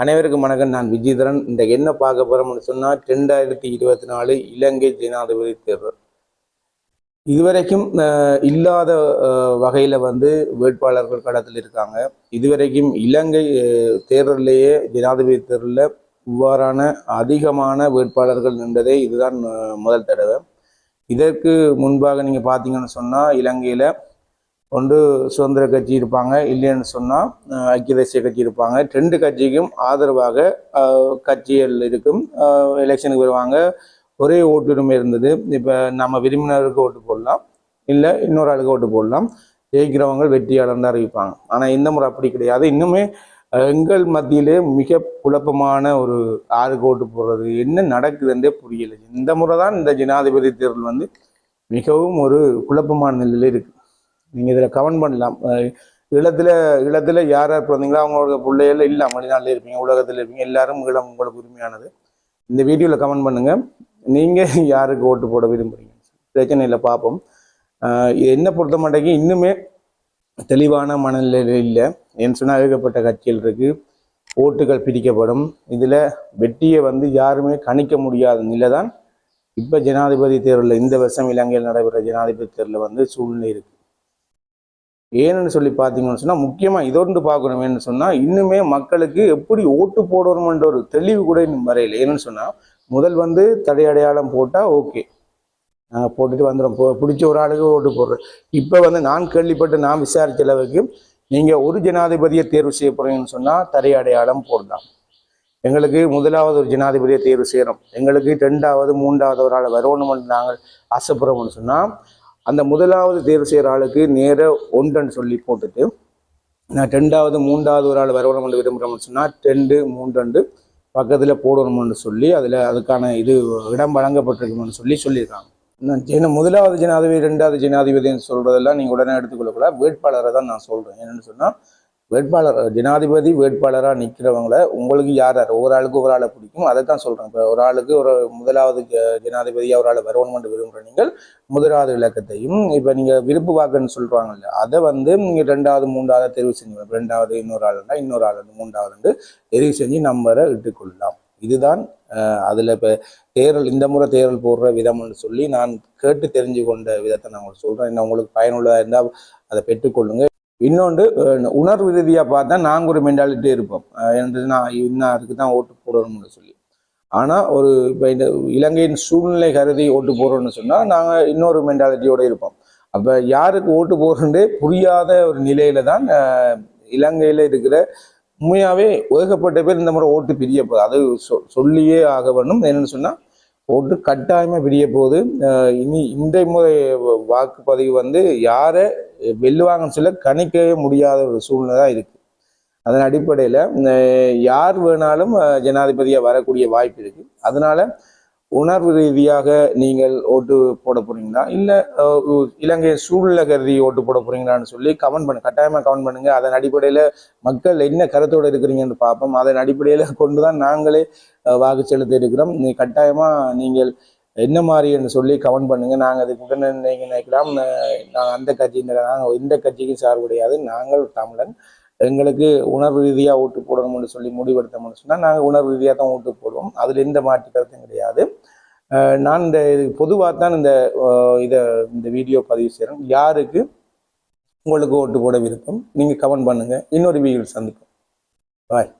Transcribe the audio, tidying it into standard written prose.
அனைவருக்கும் வணக்கம். நான் விஜயதரன். இந்த என்ன பார்க்க போறோம்னு சொன்னா 2024 இலங்கை ஜனாதிபதி தேர்தல். இதுவரைக்கும் இல்லாத வகையில வேட்பாளர்கள் களத்தில் இருக்காங்க. இதுவரைக்கும் இலங்கை தேர்தலிலேயே ஜனாதிபதி தேர்தலில் இவ்வாறான அதிகமான வேட்பாளர்கள் நின்றதே இதுதான் முதல் தடவை. இதற்கு முன்பாக நீங்க பார்த்தீங்கன்னு சொன்னா இலங்கையில ஒன்று சுதந்திர கட்சி இருப்பாங்க, இல்லைன்னு சொன்னால் ஐக்கிய தேசிய கட்சி இருப்பாங்க. ரெண்டு கட்சிக்கும் ஆதரவாக கட்சிகள் இருக்கும். எலெக்ஷனுக்கு வருவாங்க, ஒரே ஓட்டுரிமை இருந்தது. இப்போ நம்ம விரும்பினருக்கு ஓட்டு போடலாம், இல்லை இன்னொரு ஆளுக்கு ஓட்டு போடலாம். ஜெயிக்கிறவங்க வெற்றியாளர் தான் அறிவிப்பாங்க. ஆனால் இந்த முறை அப்படி கிடையாது. இன்னுமே எங்கள் மத்தியிலே மிக குழப்பமான ஒரு ஆறுக்கு ஓட்டு போடுறது என்ன நடக்குதுன்றே புரியலை. இந்த முறை தான் இந்த ஜனாதிபதி தேர்தல் மிகவும் ஒரு குழப்பமான நிலையில் இருக்குது. நீங்கள் இதில் கமெண்ட் பண்ணலாம். ஈழத்தில் யார் யார் பிறந்தீங்களோ அவங்களோட பிள்ளைகள் இல்லை வெளிநாட்டில் இருப்பீங்க, உலகத்தில் இருப்பீங்க, எல்லாரும் ஈழம் உங்களுக்கு உரிமையானது. இந்த வீடியோவில் கமெண்ட் பண்ணுங்கள், நீங்கள் யாருக்கு ஓட்டு போட விரும்புகிறீங்க. பிரச்சனை இல்லை, பார்ப்போம். என்னை பொறுத்த மாட்டேங்க இன்னுமே தெளிவான மனநிலையில் இல்லை. ஏன்னு சொன்னால் ஏகப்பட்ட கட்சிகள் இருக்குது, ஓட்டுகள் பிரிக்கப்படும். இதில் வெற்றியை யாருமே கணிக்க முடியாத நிலை தான் இப்போ ஜனாதிபதி தேர்தலில் இந்த வருஷம் இலங்கையில் நடைபெற்ற ஜனாதிபதி தேர்தலில் சூழ்நிலை இருக்குது. ஏன்னு சொல்லி பார்த்தீங்கன்னு சொன்னால் முக்கியமாக இதொன்று பார்க்கணும். ஏன்னு சொன்னால் இன்னுமே மக்களுக்கு எப்படி ஓட்டு போடணும்ன்ற ஒரு தெளிவு கூட இன்னும் வரையில். ஏன்னு சொன்னால் முதல் தடை அடையாளம் போட்டால் ஓகே, போட்டுட்டு வந்துடும், பிடிச்ச ஒரு ஆளுக்கு ஓட்டு போடுறேன். இப்போ நான் கேள்விப்பட்டு நான் விசாரித்த அளவுக்கு நீங்கள் ஒரு ஜனாதிபதியை தேர்வு செய்ய போகிறீங்கன்னு சொன்னால் தடை அடையாளம் போடலாம். எங்களுக்கு முதலாவது ஒரு ஜனாதிபதியை தேர்வு செய்கிறோம், எங்களுக்கு ரெண்டாவது மூன்றாவது ஒரு ஆளை வரணும்னு நாங்கள் ஆசைப்படுறோம்னு சொன்னால் அந்த முதலாவது தேர்வு செய்கிற ஆளுக்கு நேர ஒன்றுன்னு சொல்லி போட்டுட்டு நான் ரெண்டாவது மூன்றாவது ஒரு ஆள் வரணும்னு விரும்புகிறோம்னு சொன்னால் 2 3 பக்கத்தில் போடணும்னு சொல்லி அதுக்கான இடம் வழங்கப்பட்டிருக்குன்னு சொல்லியிருக்காங்க. முதலாவது ஜனாதிபதி ரெண்டாவது ஜனாதிபதினு சொல்கிறதெல்லாம் நீங்கள் உடனே எடுத்துக்கொள்ளக்கூடாது. வேட்பாளரை தான் நான் சொல்கிறேன். என்னென்னு சொன்னால் வேட்பாளர் ஜனாதிபதி வேட்பாளராக நிற்கிறவங்கள உங்களுக்கு யார் ஒரு ஆளுக்கு ஒரு ஆளை பிடிக்கும் அதை தான் சொல்கிறேன். இப்போ ஒரு ஆளுக்கு ஒரு முதலாவது ஜனாதிபதியாக ஒரு ஆளை வரணும்னு விரும்புகிற நீங்கள் முதலாவது இலக்கத்தையும் இப்போ நீங்கள் விருப்பு வாக்குன்னு சொல்கிறாங்கல்ல அதை நீங்கள் ரெண்டாவது மூன்றாவது தெரிவு செஞ்சு ரெண்டாவது இன்னொரு ஆளுண்டா இன்னொரு ஆள் மூன்றாவது தெரிவு செஞ்சு நம்பரை இட்டுக்கொள்ளலாம். இதுதான் அதில் இப்போ தேர்தல் இந்த முறை தேர்தல் போடுற விதம்னு சொல்லி நான் கேட்டு தெரிஞ்சு கொண்ட விதத்தை நான் உங்களுக்கு சொல்கிறேன். இன்னும் உங்களுக்கு பயனுள்ளதாக இருந்தால் அதை பெற்றுக்கொள்ளுங்க. இன்னொன்று உணர்வு ரீதியாக பார்த்தா நாங்கள் ஒரு மென்டாலிட்டி இருப்போம், நான் இன்னாருக்கு தான் ஓட்டு போடணும்னு சொல்லி. ஆனால் இப்போ இந்த இலங்கையின் சூழ்நிலை கருதி ஓட்டு போடுறோம்னு சொன்னால் நாங்கள் இன்னொரு மென்டாலிட்டியோடு இருப்போம். அப்போ யாருக்கு ஓட்டு போடுறே புரியாத ஒரு நிலையில தான் இலங்கையில் இருக்கிற உண்மையாகவே ஏகப்பட்ட பேர் இந்த முறை ஓட்டு பிரிய போகுது. அது சொல்லியே ஆக வேணும். என்னென்னு சொன்னால் ஓட்டு கட்டாயமாக பிரிய போகுது. இனி இந்த முறை வாக்குப்பதிவு யாரை வெல்லுவாங்கன்னு சொல்ல கணிக்கவே முடியாத ஒரு சூழ்நிலை தான் இருக்குது. அதன் அடிப்படையில் யார் வேணாலும் ஜனாதிபதியாக வரக்கூடிய வாய்ப்பு இருக்குது. அதனால உணர்வு ரீதியாக நீங்கள் ஓட்டு போட போறீங்களா இல்லை இலங்கை சூழ்நிலை கருதி ஓட்டு போட போறீங்களான்னு சொல்லி கட்டாயமாக கமெண்ட் பண்ணுங்க. அதன் அடிப்படையில் மக்கள் என்ன கருத்தோடு இருக்கிறீங்கன்னு பார்ப்போம். அதன் அடிப்படையில் கொண்டு தான் நாங்களே வாக்கு செலுத்த இருக்கிறோம். கட்டாயமாக நீங்கள் என்ன மாதிரின்னு சொல்லி கமெண்ட் பண்ணுங்க. நாங்கள் அதுக்கு உடனே நினைக்கலாம் நாங்கள் அந்த கட்சி நாங்கள் எந்த கட்சிக்கும் சார்புடையாது, நாங்கள் தமிழன், எங்களுக்கு உணர்வு ரீதியாக ஓட்டு போடணும்னு சொல்லி முடிவெடுத்தோம்னு சொன்னால் நாங்கள் உணர்வு ரீதியாக தான் ஓட்டு போடுவோம். அதில் எந்த மாற்று கருத்தும் கிடையாது. நான் பொதுவாக தான் இந்த வீடியோ பதிவு செய்கிறேன். யாருக்கு உங்களுக்கு ஓட்டு போட விருப்பம் நீங்கள் கமெண்ட் பண்ணுங்கள். இன்னொரு வீடியோ சந்திப்போம். பாய்.